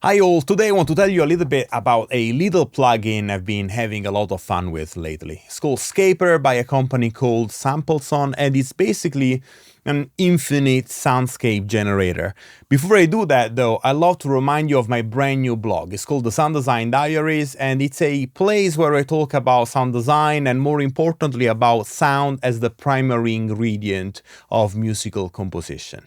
Hi all, today I want to tell you a little bit about a little plugin I've been having a lot of fun with lately. It's called Scaper by a company called Sampleson, and it's basically an infinite soundscape generator. Before I do that though, I love to remind you of my brand new blog. It's called the Sound Design Diaries, and it's a place where I talk about sound design and more importantly about sound as the primary ingredient of musical composition.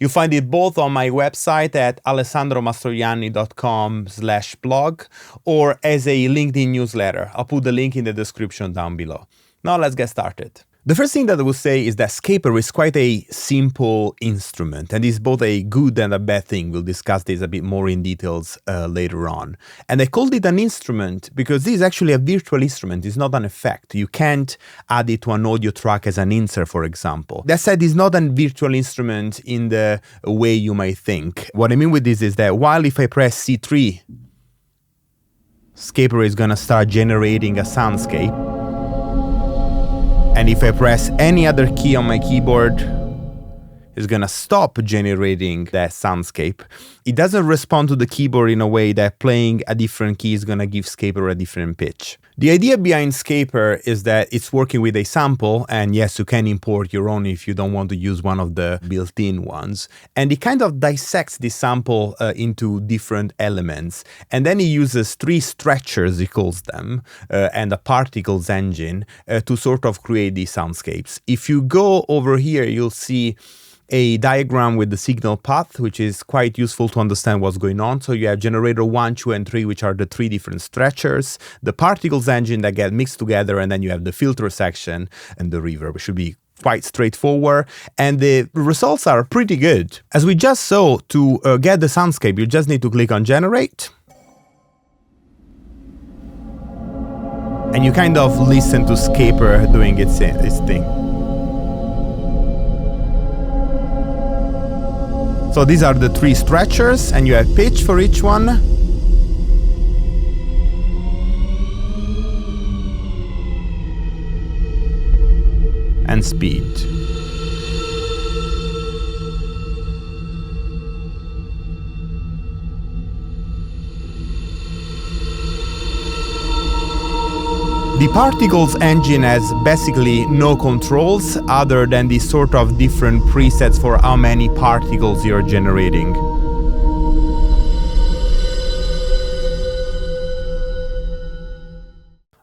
You find it both on my website at alessandromastroianni.com/blog or as a LinkedIn newsletter. I'll put the link in the description down below. Now let's get started. The first thing that I would say is that Scaper is quite a simple instrument, and is both a good and a bad thing. We'll discuss this a bit more in details later on. And I called it an instrument because this is actually a virtual instrument. It's not an effect. You can't add it to an audio track as an insert, for example. That said, it's not a virtual instrument in the way you might think. What I mean with this is that while if I press C3, Scaper is going to start generating a soundscape. And if I press any other key on my keyboard, it's gonna stop generating that soundscape. It doesn't respond to the keyboard in a way that playing a different key is gonna give Scaper a different pitch. The idea behind Scaper is that it's working with a sample, and yes, you can import your own if you don't want to use one of the built-in ones. And it kind of dissects the sample into different elements. And then it uses three stretchers, he calls them, and a particles engine to sort of create these soundscapes. If you go over here, you'll see a diagram with the signal path, which is quite useful to understand what's going on. So you have generator 1, 2, and 3, which are the three different stretchers, the particles engine that get mixed together, and then you have the filter section and the reverb. It should be quite straightforward, and the results are pretty good. As we just saw, to get the soundscape, you just need to click on Generate, and you kind of listen to Scaper doing its thing. So these are the three stretchers, and you have pitch for each one. And speed. The particles engine has basically no controls other than these sort of different presets for how many particles you're generating.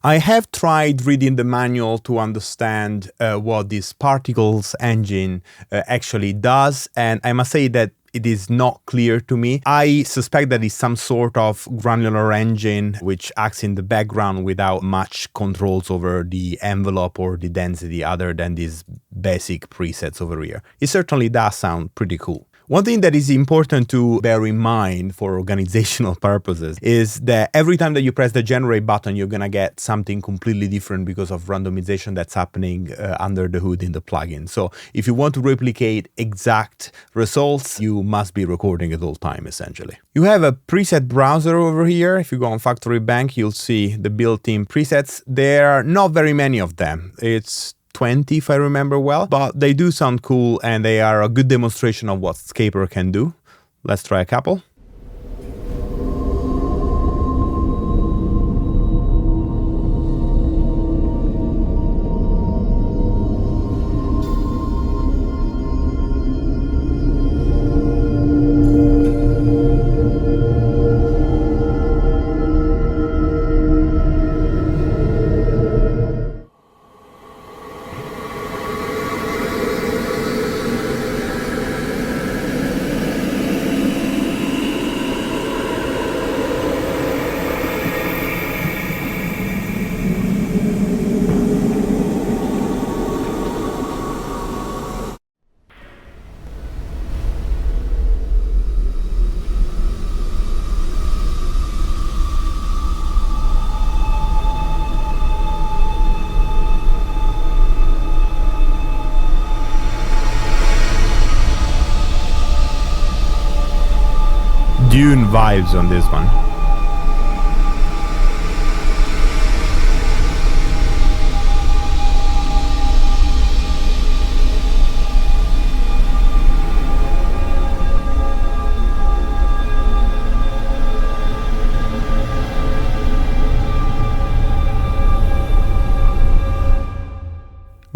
I have tried reading the manual to understand what this particles engine actually does, and I must say that it is not clear to me. I suspect that it's some sort of granular engine which acts in the background without much controls over the envelope or the density other than these basic presets over here. It certainly does sound pretty cool. One thing that is important to bear in mind for organizational purposes is that every time that you press the generate button, you're going to get something completely different because of randomization that's happening under the hood in the plugin. So if you want to replicate exact results, you must be recording at all time, essentially. You have a preset browser over here. If you go on Factory Bank, you'll see the built-in presets. There are not very many of them. It's 20 if I remember well, but they do sound cool and they are a good demonstration of what Scaper can do. Let's try a couple. Dune vibes on this one.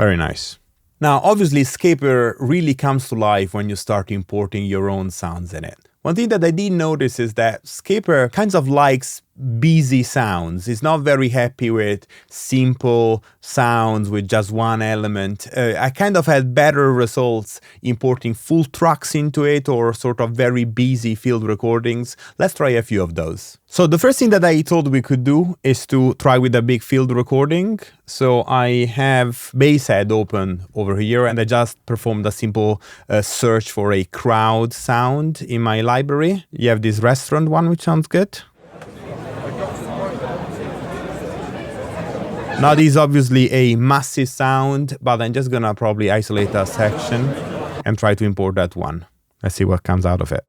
Very nice. Now, obviously, Scaper really comes to life when you start importing your own sounds in it. One thing that I did notice is that Scaper kind of likes busy sounds. It's not very happy with simple sounds with just one element. I kind of had better results importing full tracks into it or sort of very busy field recordings. Let's try a few of those. So the first thing that I thought we could do is to try with a big field recording. So I have Basshead open over here and I just performed a simple search for a crowd sound in my library. You have this restaurant one, which sounds good. Now this is obviously a massive sound, but I'm just gonna probably isolate a section and try to import that one. Let's see what comes out of it.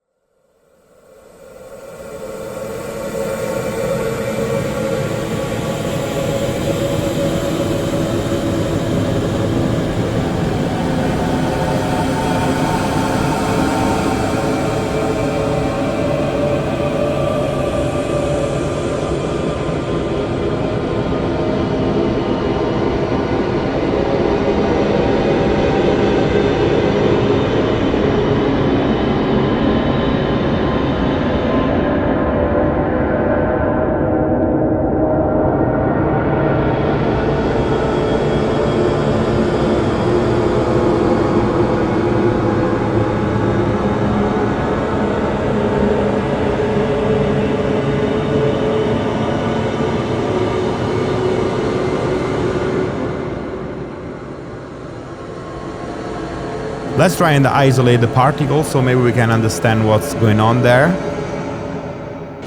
Let's try and isolate the particles so maybe we can understand what's going on there.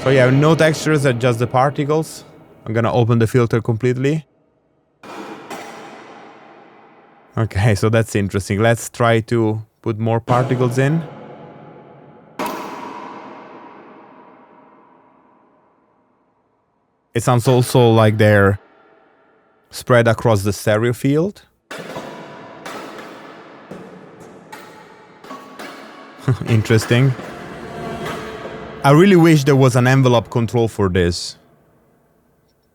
So yeah, no textures, just the particles. I'm gonna open the filter completely. Okay, so that's interesting. Let's try to put more particles in. It sounds also like they're spread across the stereo field. Interesting. I really wish there was an envelope control for this,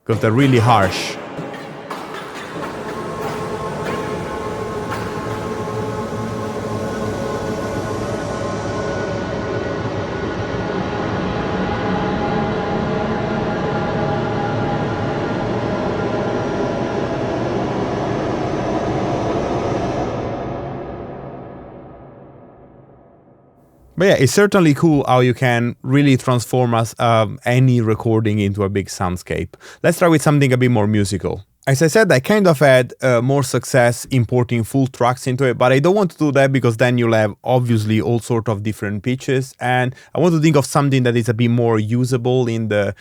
because they're really harsh. But yeah, it's certainly cool how you can really transform any recording into a big soundscape. Let's try with something a bit more musical. As I said, I kind of had more success importing full tracks into it, but I don't want to do that because then you'll have obviously all sorts of different pitches. And I want to think of something that is a bit more usable in the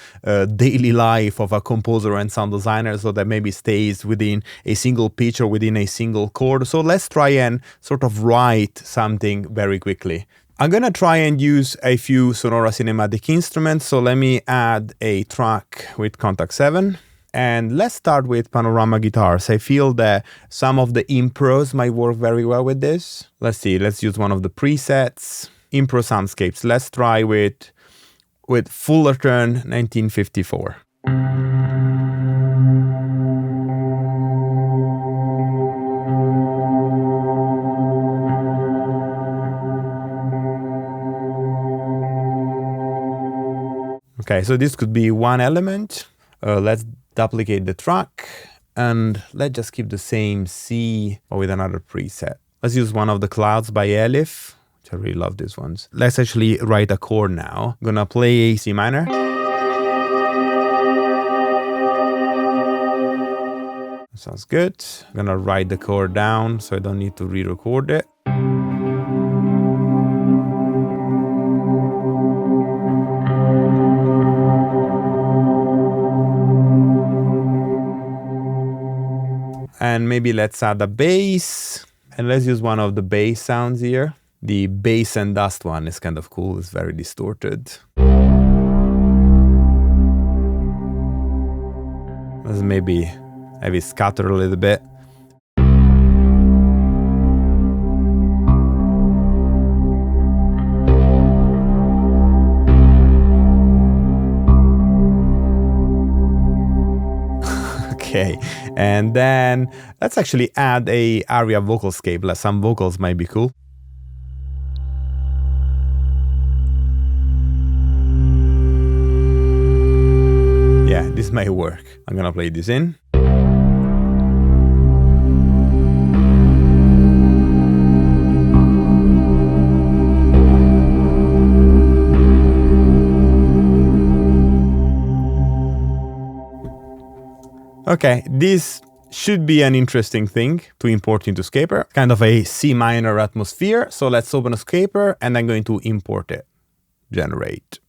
daily life of a composer and sound designer, so that maybe stays within a single pitch or within a single chord. So let's try and sort of write something very quickly. I'm gonna try and use a few Sonora cinematic instruments. So let me add a track with Kontakt 7. And let's start with panorama guitars. I feel that some of the impros might work very well with this. Let's see, let's use one of the presets. Impro soundscapes. Let's try with Fullerton 1954. Okay, so this could be one element. Let's duplicate the track and let's just keep the same C but with another preset. Let's use one of the clouds by Elif, which I really love these ones. Let's actually write a chord now. I'm gonna play a C minor. Sounds good. I'm gonna write the chord down so I don't need to re-record it. And maybe let's add a bass, and let's use one of the bass sounds here. The bass and dust one is kind of cool, it's very distorted. Let's maybe scatter a little bit. Okay, and then let's actually add a aria vocalscape. Like some vocals might be cool. Yeah, this might work. I'm gonna play this in. Okay, this should be an interesting thing to import into Scaper, kind of a C minor atmosphere. So let's open a Scaper and I'm going to import it. Generate.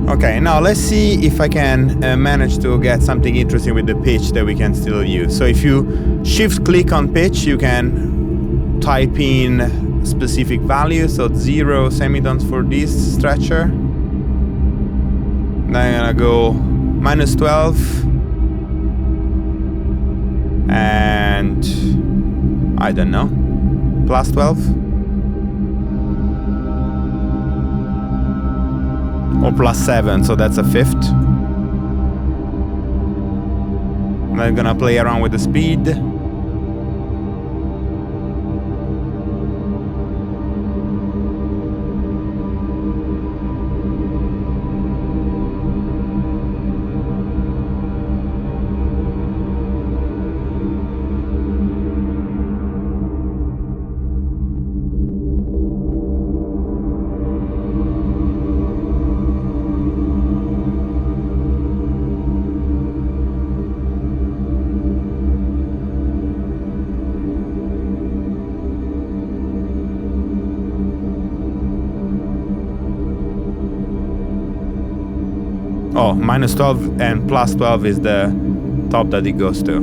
Okay, now let's see if I can manage to get something interesting with the pitch that we can still use. So if you shift click on pitch, you can type in specific values, so 0 semitones for this stretcher. Then I'm gonna go -12 and I don't know, +12 or +7, so that's a fifth. I'm gonna play around with the speed. Oh, -12 and +12 is the top that it goes to.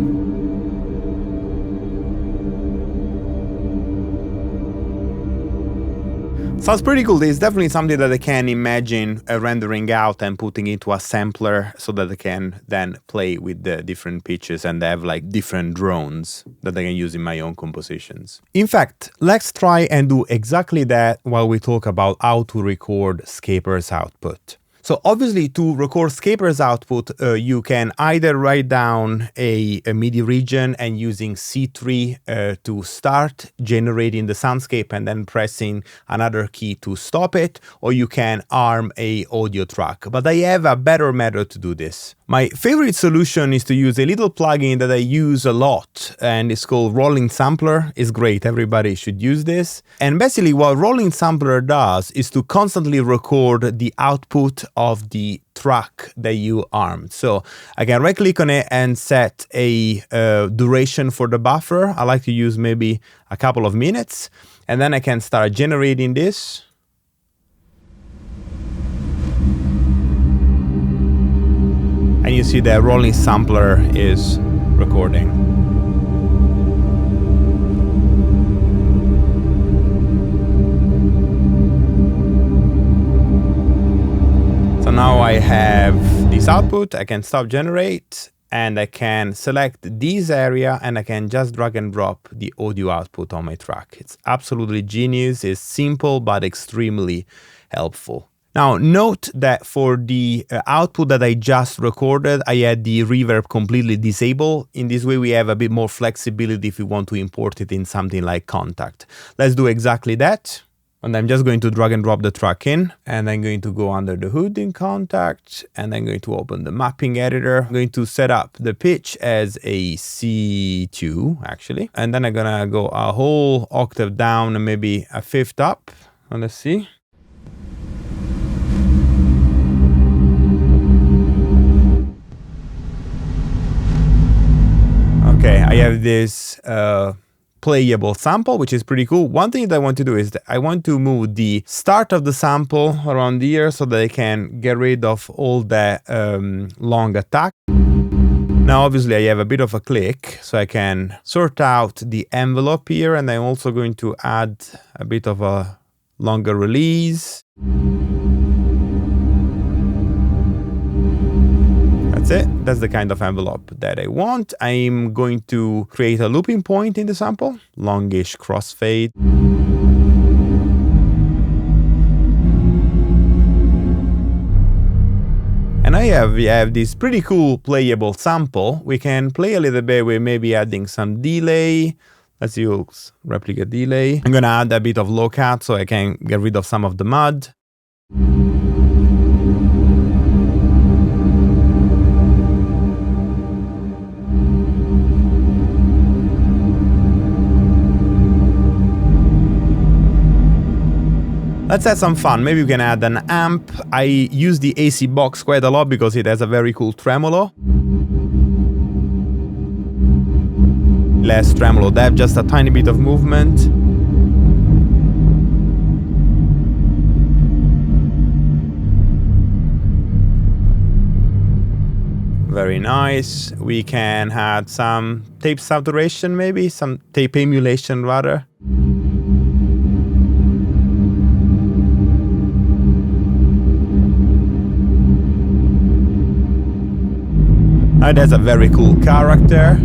Sounds pretty cool. It's definitely something that I can imagine rendering out and putting into a sampler so that I can then play with the different pitches and have like different drones that I can use in my own compositions. In fact, let's try and do exactly that while we talk about how to record Scaper's output. So obviously to record Scaper's output, you can either write down a MIDI region and using C3 to start generating the soundscape and then pressing another key to stop it, or you can arm a audio track. But I have a better method to do this. My favorite solution is to use a little plugin that I use a lot, and it's called Rolling Sampler. It's great, everybody should use this. And basically what Rolling Sampler does is to constantly record the output of the track that you armed. So I can right click on it and set a duration for the buffer. I like to use maybe a couple of minutes, and then I can start generating this. And you see that Rolling Sampler is recording. So now I have this output, I can stop generate, and I can select this area and I can just drag and drop the audio output on my track. It's absolutely genius, it's simple but extremely helpful. Now, note that for the output that I just recorded, I had the reverb completely disabled. In this way, we have a bit more flexibility if we want to import it in something like Kontakt. Let's do exactly that. And I'm just going to drag and drop the track in, and I'm going to go under the hood in Kontakt, and I'm going to open the mapping editor. I'm going to set up the pitch as a C2, actually. And then I'm gonna go a whole octave down and maybe a fifth up. And let's see. Okay, I have this playable sample, which is pretty cool. One thing that I want to do is that I want to move the start of the sample around here so that I can get rid of all that long attack. Now, obviously, I have a bit of a click, so I can sort out the envelope here, and I'm also going to add a bit of a longer release. That's that's it. That's the kind of envelope that I want. I'm going to create a looping point in the sample, longish crossfade. And we have this pretty cool playable sample. We can play a little bit with maybe adding some delay. Let's use replicate delay. I'm gonna add a bit of low cut so I can get rid of some of the mud. Let's add some fun. Maybe we can add an amp. I use the AC box quite a lot because it has a very cool tremolo. Less tremolo depth, just a tiny bit of movement. Very nice. We can add some tape saturation, maybe some tape emulation rather. That's a very cool character.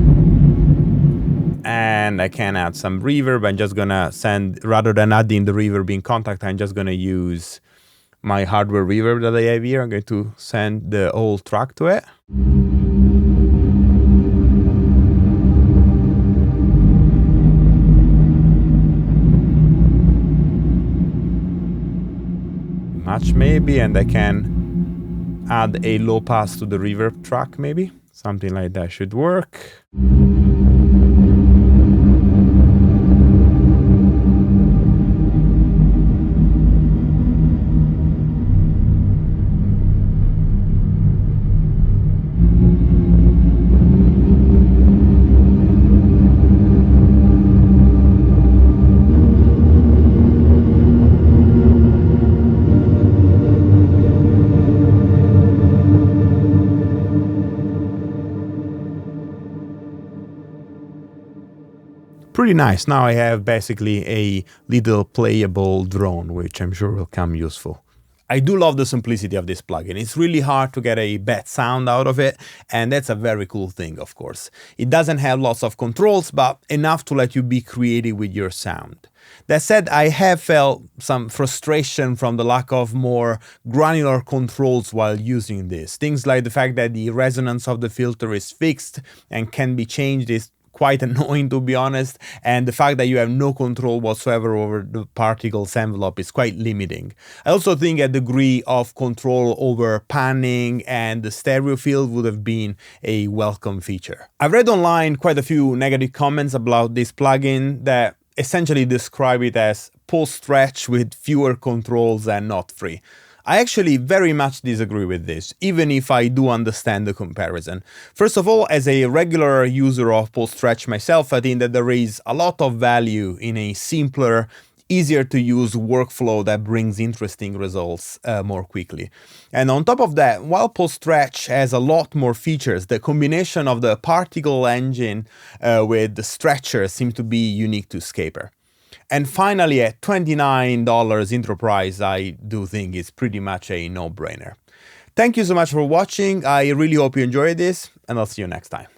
And I can add some reverb. I'm just gonna send, rather than adding the reverb in Kontakt, I'm just gonna use my hardware reverb that I have here. I'm going to send the whole track to it. Match maybe, and I can add a low pass to the reverb track maybe. Something like that should work. Pretty nice. Now I have basically a little playable drone, which I'm sure will come useful. I do love the simplicity of this plugin. It's really hard to get a bad sound out of it, and that's a very cool thing, of course. It doesn't have lots of controls, but enough to let you be creative with your sound. That said, I have felt some frustration from the lack of more granular controls while using this. Things like the fact that the resonance of the filter is fixed and can be changed is quite annoying, to be honest, and the fact that you have no control whatsoever over the particles envelope is quite limiting. I also think a degree of control over panning and the stereo field would have been a welcome feature. I've read online quite a few negative comments about this plugin that essentially describe it as post-stretch with fewer controls and not free. I actually very much disagree with this, even if I do understand the comparison. First of all, as a regular user of post-stretch myself, I think that there is a lot of value in a simpler, easier to use workflow that brings interesting results more quickly. And on top of that, while post-stretch has a lot more features, the combination of the particle engine with the stretcher seems to be unique to Scaper. And finally, at $29 intro price, I do think it's pretty much a no-brainer. Thank you so much for watching. I really hope you enjoyed this, and I'll see you next time.